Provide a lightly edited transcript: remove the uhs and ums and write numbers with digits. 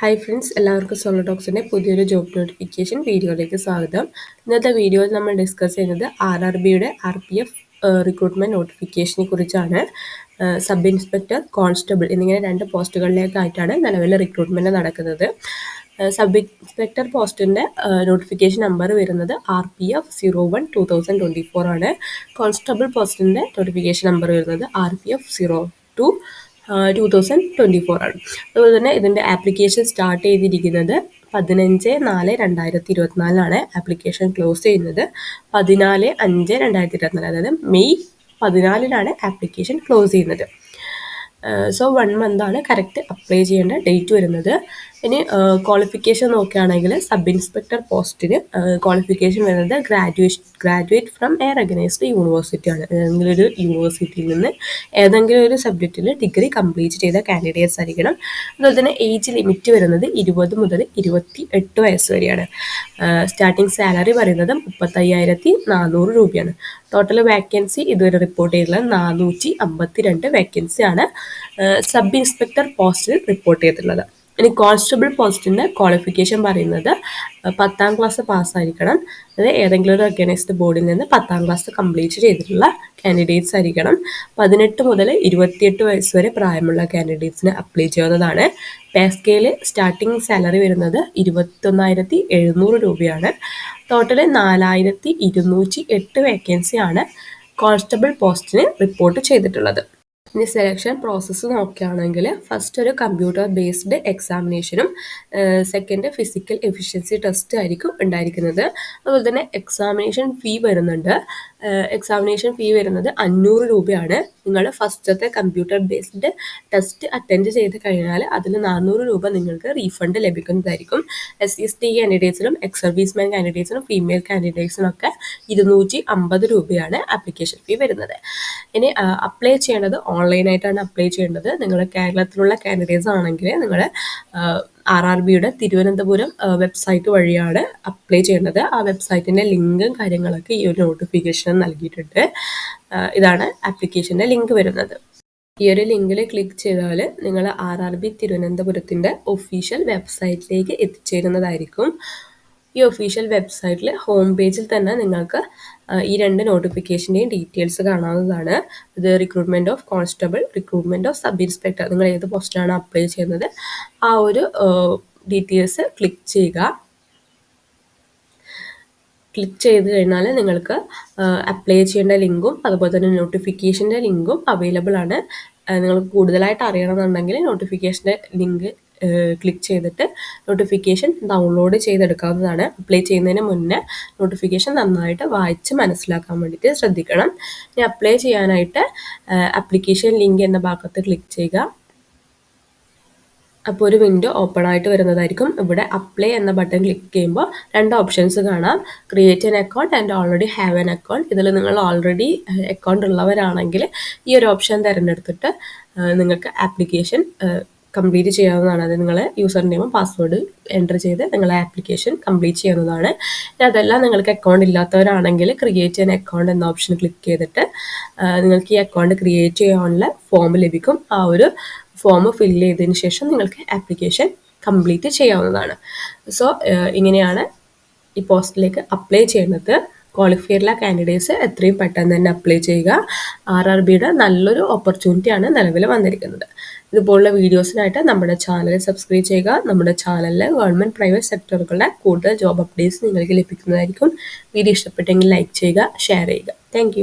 Hi friends, എല്ലാവർക്കും solo ടോക്സിൻ്റെ പുതിയൊരു job notification വീഡിയോയിലേക്ക് സ്വാഗതം. ഇന്നത്തെ വീഡിയോയിൽ നമ്മൾ ഡിസ്കസ് ചെയ്യുന്നത് RRBയുടെ RPF റിക്രൂട്ട്മെൻറ്റ് നോട്ടിഫിക്കേഷനെ കുറിച്ചാണ്. സബ് ഇൻസ്പെക്ടർ, കോൺസ്റ്റബിൾ എന്നിങ്ങനെ 2 പോസ്റ്റുകളിലേക്കായിട്ടാണ് നിലവിലെ റിക്രൂട്ട്മെൻറ്റ് നടക്കുന്നത്. സബ് ഇൻസ്പെക്ടർ പോസ്റ്റിൻ്റെ നോട്ടിഫിക്കേഷൻ നമ്പർ വരുന്നത് RPF 01/2024 ആണ്. കോൺസ്റ്റബിൾ പോസ്റ്റിൻ്റെ നോട്ടിഫിക്കേഷൻ നമ്പർ വരുന്നത് RPF 02/2024 ആണ്. അതുപോലെ തന്നെ ഇതിൻ്റെ ആപ്ലിക്കേഷൻ സ്റ്റാർട്ട് ചെയ്തിരിക്കുന്നത് 15/4/2024 ആപ്ലിക്കേഷൻ ക്ലോസ് ചെയ്യുന്നത് 14/5/2024, അതായത് മെയ് 14 ആപ്ലിക്കേഷൻ ക്ലോസ് ചെയ്യുന്നത്. സോ 1 മന്താണ് കറക്റ്റ് അപ്ലൈ ചെയ്യേണ്ട ഡേറ്റ് വരുന്നത്. ഇനി ക്വാളിഫിക്കേഷൻ നോക്കുകയാണെങ്കിൽ സബ് ഇൻസ്പെക്ടർ പോസ്റ്റിന് ക്വാളിഫിക്കേഷൻ വരുന്നത് ഗ്രാജുവേറ്റ് ഫ്രം എ റെക്കഗ്നൈസ്ഡ് യൂണിവേഴ്സിറ്റിയാണ്. ഏതെങ്കിലും ഒരു യൂണിവേഴ്സിറ്റിയിൽ നിന്ന് ഏതെങ്കിലും ഒരു സബ്ജക്റ്റിൽ ഡിഗ്രി കംപ്ലീറ്റ് ചെയ്ത കാൻഡിഡേറ്റ്സ് ആയിരിക്കണം. അതുപോലെ തന്നെ ഏജ് ലിമിറ്റ് വരുന്നത് 20 മുതൽ 28 വയസ്സ് വരെയാണ്. സ്റ്റാർട്ടിംഗ് സാലറി പറയുന്നത് 35,400 രൂപയാണ്. ടോട്ടൽ വേക്കൻസി ഇതുവരെ റിപ്പോർട്ട് ചെയ്തിട്ടുള്ളത് 452 വേക്കൻസിയാണ് സബ് ഇൻസ്പെക്ടർ പോസ്റ്റിൽ റിപ്പോർട്ട് ചെയ്തിട്ടുള്ളത്. ഇനി കോൺസ്റ്റബിൾ പോസ്റ്റിൻ്റെ ക്വാളിഫിക്കേഷൻ പറയുന്നത് 10ാം ക്ലാസ് പാസ്സായിരിക്കണം. അത് ഏതെങ്കിലും ഒരു ഓർഗനൈസ്ഡ് ബോർഡിൽ നിന്ന് 10ാം ക്ലാസ് കംപ്ലീറ്റ് ചെയ്തിട്ടുള്ള കാൻഡിഡേറ്റ്സ് ആയിരിക്കണം. 18 മുതൽ 28 വയസ്സ് വരെ പ്രായമുള്ള കാൻഡിഡേറ്റ്സിന് അപ്ലൈ ചെയ്യുന്നതാണ്. പേ സ്കെയിൽ സ്റ്റാർട്ടിംഗ് സാലറി വരുന്നത് 21,700 രൂപയാണ്. ടോട്ടൽ 4,208 വേക്കൻസിയാണ് കോൺസ്റ്റബിൾ പോസ്റ്റിന് റിപ്പോർട്ട് ചെയ്തിട്ടുള്ളത്. ഇനി സെലക്ഷൻ പ്രോസസ്സ് നോക്കുകയാണെങ്കിൽ ഫസ്റ്റ് ഒരു കമ്പ്യൂട്ടർ ബേസ്ഡ് എക്സാമിനേഷനും സെക്കൻഡ് ഫിസിക്കൽ എഫിഷ്യൻസി ടെസ്റ്റ് ആയിരിക്കും ഉണ്ടായിരിക്കുന്നത്. അതുപോലെ തന്നെ എക്സാമിനേഷൻ ഫീ വരുന്നുണ്ട്. എക്സാമിനേഷൻ ഫീ വരുന്നത് 500 രൂപയാണ്. നിങ്ങൾ ഫസ്റ്റത്തെ കമ്പ്യൂട്ടർ ബേസ്ഡ് ടെസ്റ്റ് അറ്റൻഡ് ചെയ്ത് കഴിഞ്ഞാൽ അതിൽ 400 രൂപ നിങ്ങൾക്ക് റീഫണ്ട് ലഭിക്കുന്നതായിരിക്കും. SC/ST കാൻഡിഡേറ്റ്സിനും എക്സ് സർവീസ്മാൻ കാൻഡിഡേറ്റ്സിനും ഫീമെയിൽ കാൻഡിഡേറ്റ്സിനും ഒക്കെ 250 രൂപയാണ് ആപ്ലിക്കേഷൻ ഫീ വരുന്നത്. ഇനി അപ്ലൈ ചെയ്യേണ്ടത് ഓൺലൈനായിട്ടാണ് അപ്ലൈ ചെയ്യേണ്ടത്. നിങ്ങൾ കേരളത്തിലുള്ള കാൻഡിഡേറ്റ്സ് ആണെങ്കിൽ നിങ്ങൾ RRBയുടെ തിരുവനന്തപുരം വെബ്സൈറ്റ് വഴിയാണ് അപ്ലൈ ചെയ്യേണ്ടത്. ആ വെബ്സൈറ്റിൻ്റെ ലിങ്കും കാര്യങ്ങളൊക്കെ ഈ ഒരു നോട്ടിഫിക്കേഷൻ നൽകിയിട്ടുണ്ട്. ഇതാണ് ആപ്ലിക്കേഷൻ്റെ ലിങ്ക് വരുന്നത്. ഈ ഒരു ലിങ്കിൽ ക്ലിക്ക് ചെയ്താൽ നിങ്ങൾ RRB തിരുവനന്തപുരത്തിൻ്റെ ഒഫീഷ്യൽ വെബ്സൈറ്റിലേക്ക് എത്തിച്ചേരുന്നതായിരിക്കും. ഈ ഒഫീഷ്യൽ വെബ്സൈറ്റിൽ ഹോം പേജിൽ തന്നെ നിങ്ങൾക്ക് ഈ 2 നോട്ടിഫിക്കേഷൻ്റെയും ഡീറ്റെയിൽസ് കാണാവുന്നതാണ്. ഇത് recruitment of constable, recruitment of sub inspector, നിങ്ങൾ ഏത് പോസ്റ്റിനാണ് അപ്ലൈ ചെയ്യുന്നത് ആ ഒരു ഡീറ്റെയിൽസ് ക്ലിക്ക് ചെയ്യുക. ക്ലിക്ക് ചെയ്ത് കഴിഞ്ഞാൽ നിങ്ങൾക്ക് അപ്ലൈ ചെയ്യേണ്ട ലിങ്കും അതുപോലെ തന്നെ നോട്ടിഫിക്കേഷൻ്റെ ലിങ്കും അവൈലബിൾ ആണ്. നിങ്ങൾക്ക് കൂടുതലായിട്ട് അറിയണമെന്നുണ്ടെങ്കിൽ നോട്ടിഫിക്കേഷൻ്റെ ലിങ്ക് ക്ലിക്ക് ചെയ്തിട്ട് നോട്ടിഫിക്കേഷൻ ഡൗൺലോഡ് ചെയ്തെടുക്കാവുന്നതാണ്. അപ്ലൈ ചെയ്യുന്നതിന് മുന്നേ നോട്ടിഫിക്കേഷൻ നന്നായിട്ട് വായിച്ച് മനസ്സിലാക്കാൻ വേണ്ടിയിട്ട് ശ്രദ്ധിക്കണം. ഇനി അപ്ലൈ ചെയ്യാനായിട്ട് ആപ്ലിക്കേഷൻ ലിങ്ക് എന്ന ഭാഗത്ത് ക്ലിക്ക് ചെയ്യുക. അപ്പോൾ ഒരു വിൻഡോ ഓപ്പൺ ആയിട്ട് വരുന്നതായിരിക്കും. ഇവിടെ അപ്ലൈ എന്ന ബട്ടൺ ക്ലിക്ക് ചെയ്യുമ്പോൾ 2 ഓപ്ഷൻസ് കാണാം. Create an account and already have an account. ഇതിൽ നിങ്ങൾ ഓൾറെഡി അക്കൗണ്ട് ഉള്ളവരാണെങ്കിൽ ഈ ഒരു ഓപ്ഷൻ തിരഞ്ഞെടുത്തിട്ട് നിങ്ങൾക്ക് ആപ്ലിക്കേഷൻ കംപ്ലീറ്റ് ചെയ്യാവുന്നതാണ്. അത് നിങ്ങൾ യൂസർ നെയിമും പാസ്വേഡ് എൻ്റർ ചെയ്ത് നിങ്ങളെ ആപ്ലിക്കേഷൻ കംപ്ലീറ്റ് ചെയ്യുന്നതാണ്. അതെല്ലാം നിങ്ങൾക്ക് അക്കൗണ്ട് ഇല്ലാത്തവരാണെങ്കിൽ ക്രിയേറ്റ് ആൻ അക്കൗണ്ട് എന്ന ഓപ്ഷൻ ക്ലിക്ക് ചെയ്തിട്ട് നിങ്ങൾക്ക് ഈ അക്കൗണ്ട് ക്രിയേറ്റ് ചെയ്യാനുള്ള ഫോം ലഭിക്കും. ആ ഒരു ഫോം ഫില്ല് ചെയ്തതിന് ശേഷം നിങ്ങൾക്ക് ആപ്ലിക്കേഷൻ കംപ്ലീറ്റ് ചെയ്യാവുന്നതാണ്. സോ ഇങ്ങനെയാണ് ഈ പോസ്റ്റിലേക്ക് അപ്ലൈ ചെയ്യുന്നത്. ക്വാളിഫൈഡുള്ള കാൻഡിഡേറ്റ്സ് എത്രയും പെട്ടെന്ന് തന്നെ അപ്ലൈ ചെയ്യുക. RRBയുടെ നല്ലൊരു ഓപ്പർച്യൂണിറ്റിയാണ് നിലവിൽ വന്നിരിക്കുന്നത്. ഇതുപോലുള്ള വീഡിയോസിനായിട്ട് നമ്മുടെ ചാനൽ സബ്സ്ക്രൈബ് ചെയ്യുക. നമ്മുടെ ചാനലിൽ ഗവൺമെൻറ് പ്രൈവറ്റ് സെക്ടറുകളുടെ കൂടുതൽ ജോബ് അപ്ഡേറ്റ്സ് നിങ്ങൾക്ക് ലഭിക്കുന്നതായിരിക്കും. വീഡിയോ ഇഷ്ടപ്പെട്ടെങ്കിൽ ലൈക്ക് ചെയ്യുക, ഷെയർ ചെയ്യുക. താങ്ക്